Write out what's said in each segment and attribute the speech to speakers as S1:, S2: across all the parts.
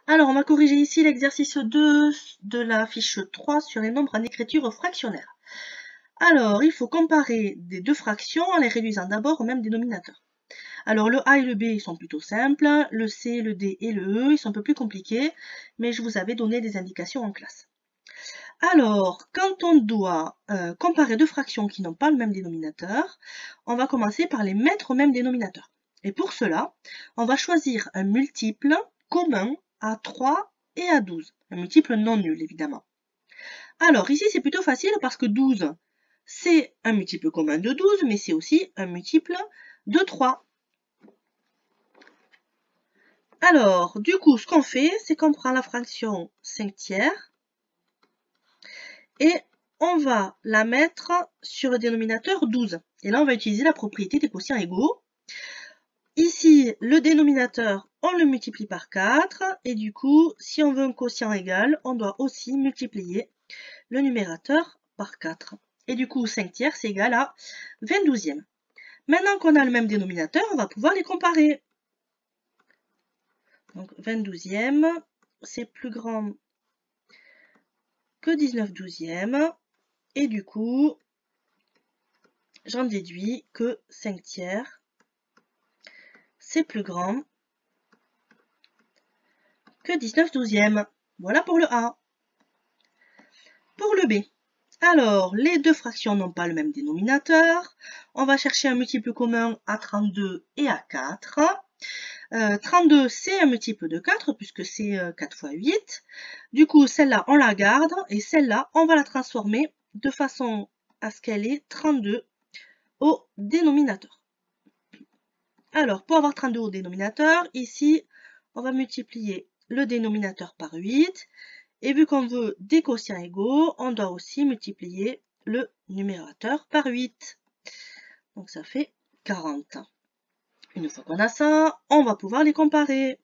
S1: Alors, on va corriger ici l'exercice 2 de la fiche 3 sur les nombres en écriture fractionnaire. Alors, il faut comparer des deux fractions en les réduisant d'abord au même dénominateur. Alors, le A et le B, ils sont plutôt simples. Le C, le D et le E, ils sont un peu plus compliqués, mais je vous avais donné des indications en classe. Alors, quand on doit comparer deux fractions qui n'ont pas le même dénominateur, on va commencer par les mettre au même dénominateur. Et pour cela, on va choisir un multiple commun à 3 et à 12. Un multiple non nul, évidemment. Alors, ici, c'est plutôt facile parce que 12, c'est un multiple commun de 12, mais c'est aussi un multiple de 3. Alors, du coup, ce qu'on fait, c'est qu'on prend la fraction 5 tiers et on va la mettre sur le dénominateur 12. Et là, on va utiliser la propriété des quotients égaux. Ici, le dénominateur, on le multiplie par 4. Et du coup, si on veut un quotient égal, on doit aussi multiplier le numérateur par 4. Et du coup, 5 tiers, c'est égal à 20/12. Maintenant qu'on a le même dénominateur, on va pouvoir les comparer. Donc, 20/12, c'est plus grand que 19/12. Et du coup, j'en déduis que 5 tiers, c'est plus grand que 19/12. Voilà pour le A. Pour le B, alors les deux fractions n'ont pas le même dénominateur. On va chercher un multiple commun à 32 et à 4. 32, c'est un multiple de 4 puisque c'est 4 fois 8. Du coup, celle-là, on la garde et celle-là, on va la transformer de façon à ce qu'elle ait 32 au dénominateur. Alors, pour avoir 32 au dénominateur, ici, on va multiplier le dénominateur par 8. Et vu qu'on veut des quotients égaux, on doit aussi multiplier le numérateur par 8. Donc, ça fait 40. Une fois qu'on a ça, on va pouvoir les comparer.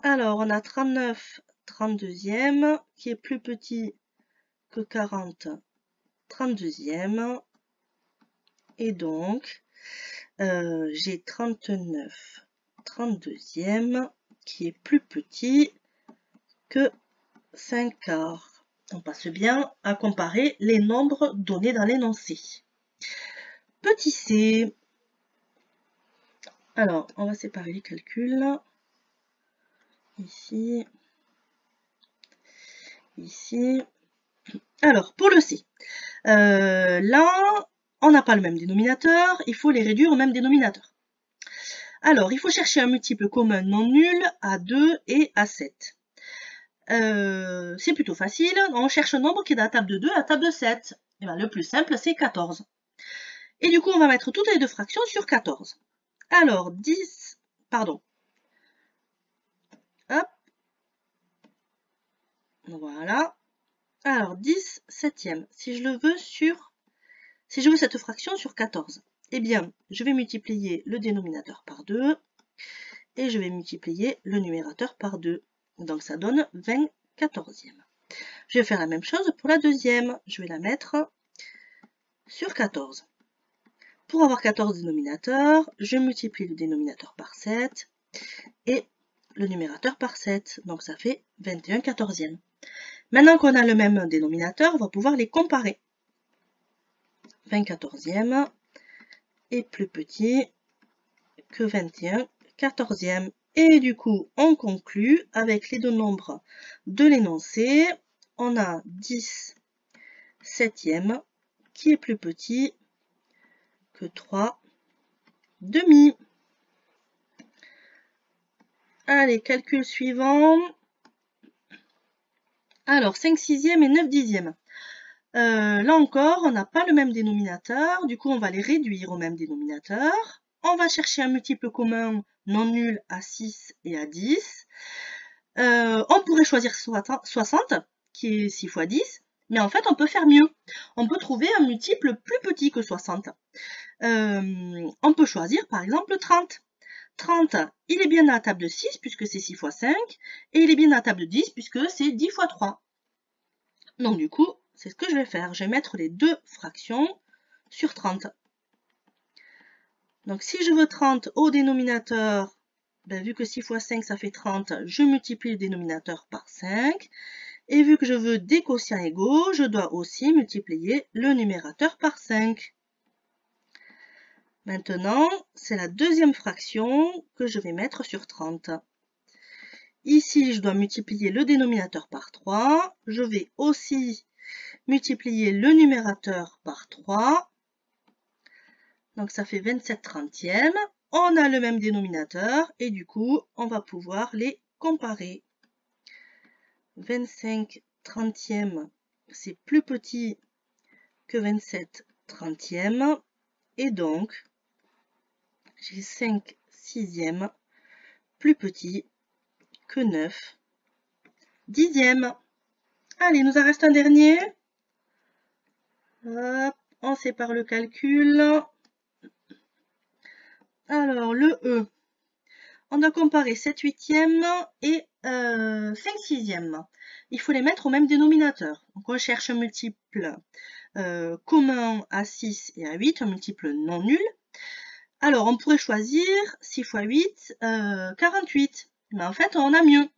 S1: Alors, on a 39 32e qui est plus petit que 40 32e. Et donc, j'ai 39 32e qui est plus petit que 5 quarts. On passe bien à comparer les nombres donnés dans l'énoncé. Petit c. Alors, on va séparer les calculs. Ici. Ici. Alors, pour le c. Là, on n'a pas le même dénominateur. Il faut les réduire au même dénominateur. Alors, il faut chercher un multiple commun non nul à 2 et à 7. C'est plutôt facile. On cherche un nombre qui est à la table de 2 à la table de 7. Et bien, le plus simple, c'est 14. Et du coup, on va mettre toutes les deux fractions sur 14. Alors, 10, pardon. Hop. Voilà. Alors, 10 septième. Si je veux cette fraction sur 14, eh bien, je vais multiplier le dénominateur par 2 et je vais multiplier le numérateur par 2. Donc, ça donne 20 quatorzièmes. Je vais faire la même chose pour la deuxième. Je vais la mettre sur 14. Pour avoir 14 dénominateurs, je multiplie le dénominateur par 7 et le numérateur par 7. Donc ça fait 21 quatorzièmes. Maintenant qu'on a le même dénominateur, on va pouvoir les comparer. 20 quatorzièmes est plus petit que 21 quatorzièmes. Et du coup, on conclut avec les deux nombres de l'énoncé. On a 10 septièmes qui est plus petit que 3 demi. Allez, calcul suivant. Alors, 5 sixièmes et 9 dixièmes. Là encore, on n'a pas le même dénominateur. Du coup, on va les réduire au même dénominateur. On va chercher un multiple commun non nul à 6 et à 10. On pourrait choisir 60, qui est 6 fois 10. Mais en fait, on peut faire mieux. On peut trouver un multiple plus petit que 60. On peut choisir, par exemple, 30. 30, il est bien à la table de 6, puisque c'est 6 fois 5. Et il est bien à la table de 10, puisque c'est 10 fois 3. Donc, du coup, c'est ce que je vais faire. Je vais mettre les deux fractions sur 30. Donc, si je veux 30 au dénominateur, ben, vu que 6 fois 5, ça fait 30, je multiplie le dénominateur par 5. Et vu que je veux des quotients égaux, je dois aussi multiplier le numérateur par 5. Maintenant, c'est la deuxième fraction que je vais mettre sur 30. Ici, je dois multiplier le dénominateur par 3. Je vais aussi multiplier le numérateur par 3. Donc, ça fait 27 trentièmes. On a le même dénominateur et du coup, on va pouvoir les comparer. 25 trentièmes, c'est plus petit que 27 trentièmes. Et donc, j'ai 5 sixièmes plus petit que 9 dixièmes. Allez, il nous en reste un dernier. Hop, on sépare le calcul. Alors, le E. On doit comparer 7 huitièmes et 5 sixièmes. Il faut les mettre au même dénominateur. Donc, on cherche un multiple commun à 6 et à 8, un multiple non nul. Alors, on pourrait choisir 6 fois 8, 48. Mais en fait, on a mieux.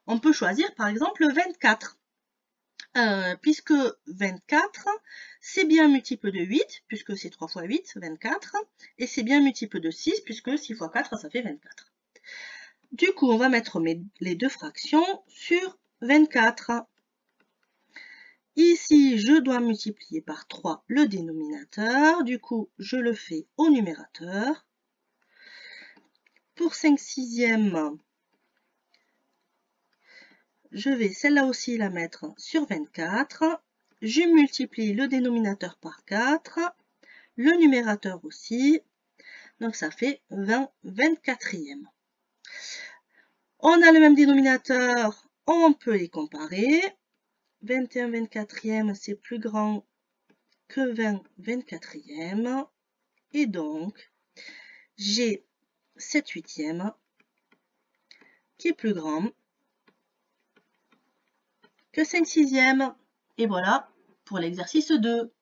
S1: On peut choisir, par exemple, 24. Puisque 24, c'est bien un multiple de 8, puisque c'est 3 fois 8, 24. Et c'est bien un multiple de 6, puisque 6 fois 4, ça fait 24. Du coup, on va mettre les deux fractions sur 24. Ici, je dois multiplier par 3 le dénominateur. Du coup, je le fais au numérateur. Pour 5 sixièmes, je vais celle-là aussi la mettre sur 24. Je multiplie le dénominateur par 4. Le numérateur aussi. Donc, ça fait 20 24e. On a le même dénominateur, on peut les comparer. 21 24e, c'est plus grand que 20 24e. Et donc, j'ai 7 huitièmes qui est plus grand que 5 sixièmes. Et voilà pour l'exercice 2.